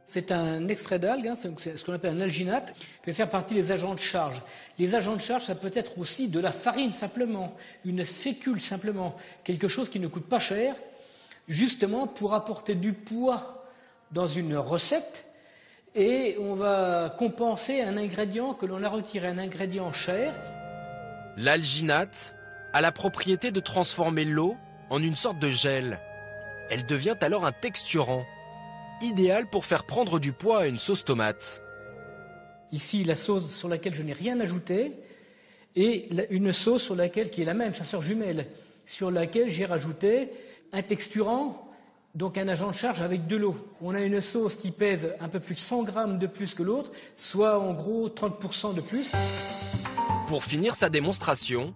C'est un extrait d'algue, c'est ce qu'on appelle un alginate, qui peut faire partie des agents de charge. Les agents de charge, ça peut être aussi de la farine simplement, une fécule simplement, quelque chose qui ne coûte pas cher, justement pour apporter du poids dans une recette et on va compenser un ingrédient que l'on a retiré, un ingrédient cher. L'alginate a la propriété de transformer l'eau en une sorte de gel. Elle devient alors un texturant, idéal pour faire prendre du poids à une sauce tomate. Ici, la sauce sur laquelle je n'ai rien ajouté, et une sauce sur laquelle, qui est la même, sa sœur jumelle, sur laquelle j'ai rajouté un texturant, donc un agent de charge avec de l'eau. On a une sauce qui pèse un peu plus de 100 grammes de plus que l'autre, soit en gros 30% de plus. Pour finir sa démonstration,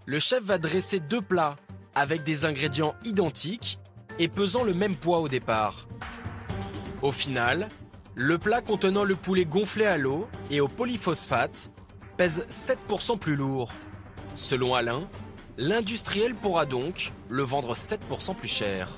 le chef va dresser 2 plats avec des ingrédients identiques et pesant le même poids au départ. Au final, le plat contenant le poulet gonflé à l'eau et au polyphosphate pèse 7% plus lourd. Selon Alain, l'industriel pourra donc le vendre 7% plus cher.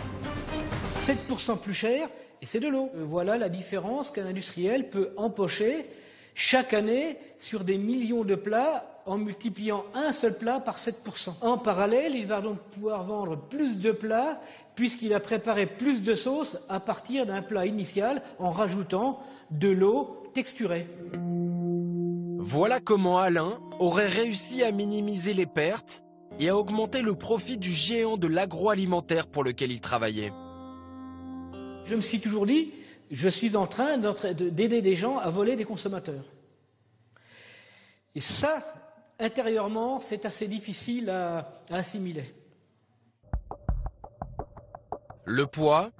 7% plus cher, et c'est de l'eau. Voilà la différence qu'un industriel peut empocher chaque année sur des millions de plats en multipliant un seul plat par 7%. En parallèle, il va donc pouvoir vendre plus de plats puisqu'il a préparé plus de sauce à partir d'un plat initial en rajoutant de l'eau texturée. Voilà comment Alain aurait réussi à minimiser les pertes et à augmenter le profit du géant de l'agroalimentaire pour lequel il travaillait. Je me suis toujours dit, je suis en train d'aider des gens à voler des consommateurs. Et ça, intérieurement, c'est assez difficile à assimiler. Le poids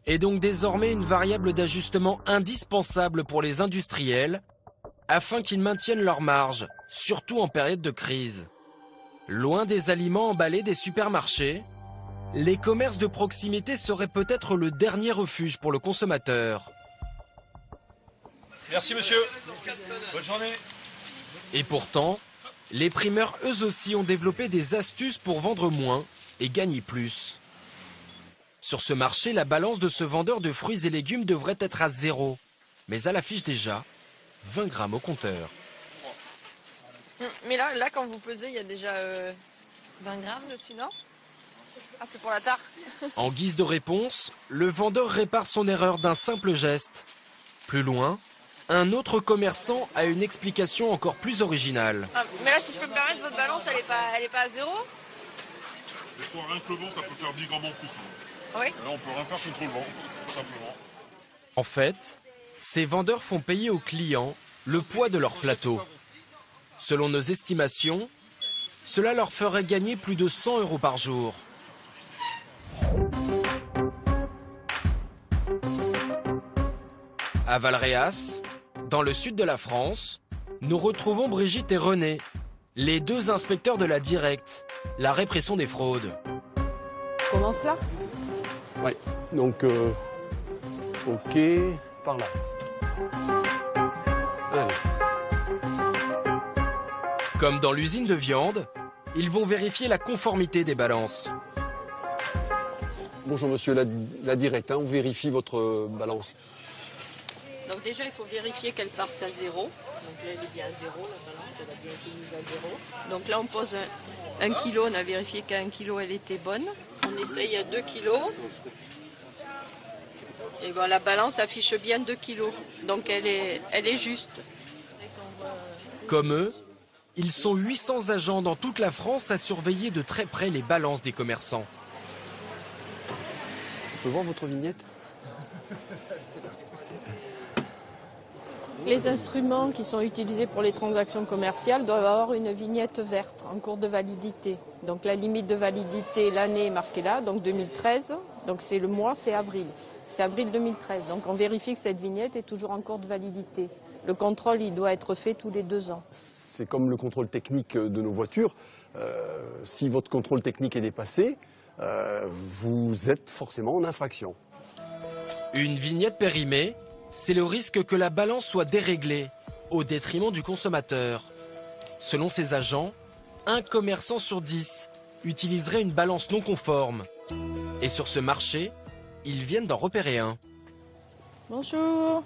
est donc désormais une variable d'ajustement indispensable pour les industriels afin qu'ils maintiennent leur marge, surtout en période de crise. Loin des aliments emballés des supermarchés, les commerces de proximité seraient peut-être le dernier refuge pour le consommateur. Merci monsieur. Bonne journée. Et pourtant, les primeurs eux aussi ont développé des astuces pour vendre moins et gagner plus. Sur ce marché, la balance de ce vendeur de fruits et légumes devrait être à 0. Mais elle affiche déjà 20 grammes au compteur. Mais là, quand vous pesez, il y a déjà 20 grammes dessus, non? Ah, c'est pour la tare. En guise de réponse, le vendeur répare son erreur d'un simple geste. Plus loin, un autre commerçant a une explication encore plus originale. Ah, mais là, si je peux me permettre, votre balance, elle est pas à 0? Des fois, rien que le vent, ça peut faire 10 grammes en plus. Oui. Et là, on peut rien faire contre le vent, tout simplement. En fait, ces vendeurs font payer aux clients le poids de leur plateau. Selon nos estimations, cela leur ferait gagner plus de 100 € par jour. À Valréas, dans le sud de la France, nous retrouvons Brigitte et René, les 2 inspecteurs de la Directe, la répression des fraudes. On commence là? Oui, donc, ok, par là. Allez. Comme dans l'usine de viande, ils vont vérifier la conformité des balances. Bonjour monsieur la Directe, on vérifie votre balance. Donc déjà, il faut vérifier qu'elle parte à 0. Donc là, elle est bien à 0, la balance, elle a bien été mise à 0. Donc là, on pose 1 kilo, on a vérifié qu'à 1 kilo, elle était bonne. On essaye à 2 kilos. Et bon, la balance affiche bien 2 kilos. Donc elle est juste. Comme eux, ils sont 800 agents dans toute la France à surveiller de très près les balances des commerçants. On peut voir votre vignette ? Les instruments qui sont utilisés pour les transactions commerciales doivent avoir une vignette verte en cours de validité. Donc la limite de validité, l'année est marquée là, donc 2013. Donc c'est le mois, c'est avril. C'est avril 2013. Donc on vérifie que cette vignette est toujours en cours de validité. Le contrôle, il doit être fait tous les 2 ans. C'est comme le contrôle technique de nos voitures. Si votre contrôle technique est dépassé, vous êtes forcément en infraction. Une vignette périmée, c'est le risque que la balance soit déréglée, au détriment du consommateur. Selon ces agents, un commerçant sur 10 utiliserait une balance non conforme. Et sur ce marché, ils viennent d'en repérer un. Bonjour.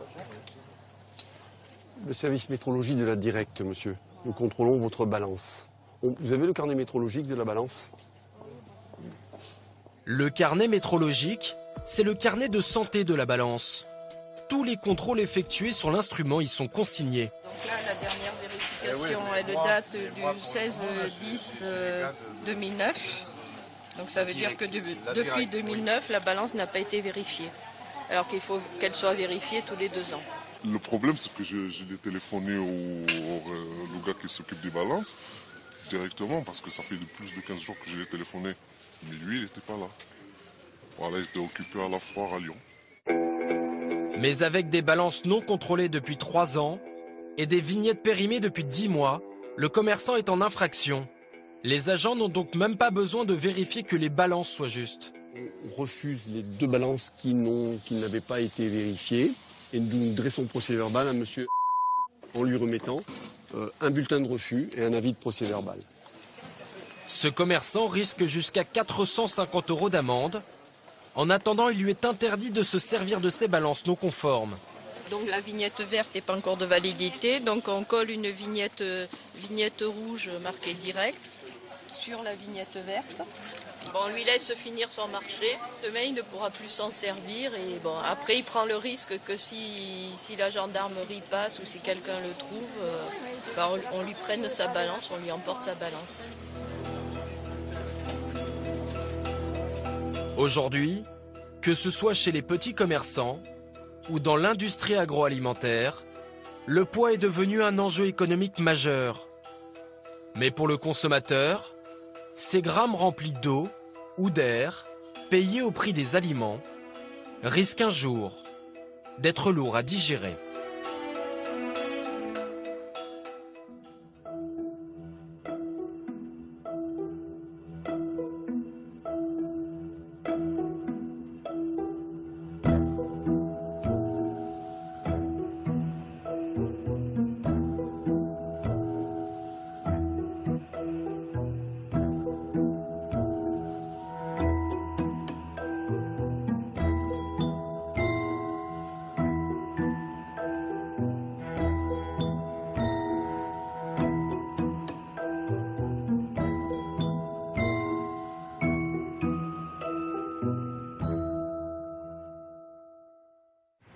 Le service métrologie de la Directe, monsieur. Nous contrôlons votre balance. Vous avez le carnet métrologique de la balance ? Le carnet métrologique, c'est le carnet de santé de la balance. tous les contrôles effectués sur l'instrument y sont consignés. Donc là, la dernière vérification, elle date du 16-10-2009. Donc ça veut dire que depuis 2009, la balance n'a pas été vérifiée. Alors qu'il faut qu'elle soit vérifiée tous les 2 ans. Le problème, c'est que je l'ai téléphoné au gars qui s'occupe des balances directement, parce que ça fait plus de 15 jours que je l'ai téléphoné. Mais lui, il n'était pas là. Voilà, il était occupé à la foire à Lyon. Mais avec des balances non contrôlées depuis 3 ans et des vignettes périmées depuis 10 mois, le commerçant est en infraction. Les agents n'ont donc même pas besoin de vérifier que les balances soient justes. On refuse les 2 balances qui n'avaient pas été vérifiées et nous dressons procès verbal à monsieur en lui remettant un bulletin de refus et un avis de procès verbal. Ce commerçant risque jusqu'à 450 € d'amende. En attendant, il lui est interdit de se servir de ces balances non conformes. Donc la vignette verte n'est pas encore de validité, donc on colle une vignette rouge marquée direct sur la vignette verte. Bon, on lui laisse finir son marché, demain il ne pourra plus s'en servir et bon, après il prend le risque que si la gendarmerie passe ou si quelqu'un le trouve, on lui prenne sa balance, on lui emporte sa balance. Aujourd'hui, que ce soit chez les petits commerçants ou dans l'industrie agroalimentaire, le poids est devenu un enjeu économique majeur. Mais pour le consommateur, ces grammes remplis d'eau ou d'air, payés au prix des aliments, risquent un jour d'être lourds à digérer.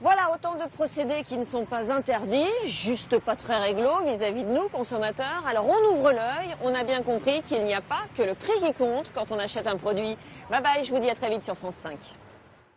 Voilà autant de procédés qui ne sont pas interdits, juste pas très réglo vis-à-vis de nous, consommateurs. Alors on ouvre l'œil, on a bien compris qu'il n'y a pas que le prix qui compte quand on achète un produit. Bye bye, je vous dis à très vite sur France 5.